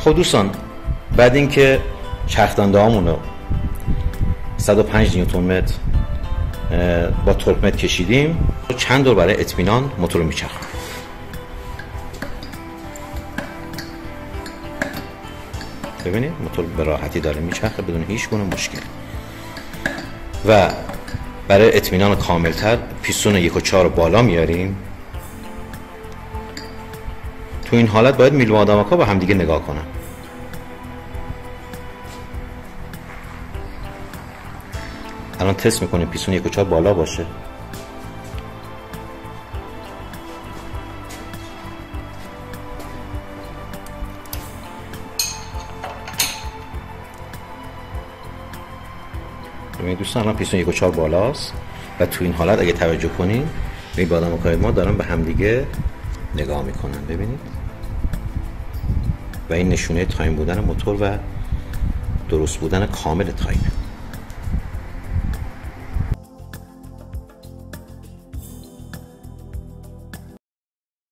خب دوستان، بعد اینکه چرخدنده هامون رو 105 نیوتن متر با تورک متر کشیدیم، چند دور برای اطمینان موتور رو میچرخونیم. ببینید موتور به راحتی داره میچرخه بدون هیچ گونه مشکل. و برای اطمینان کاملتر پیستون 1 و 4 رو بالا میاریم. تو این حالت باید میل و آدمک‌ها با همدیگه نگاه کنن. الان تست میکنیم پیستون 1 و 4 بالا باشه. ببینید دوستان، الان پیستون 1 و 4 بالاست و تو این حالت اگه توجه کنین ببینید با آدمک‌های ما دارن به همدیگه نگاه میکنن. ببینید و این نشونه تایم بودن موتور و درست بودن کامل تایم.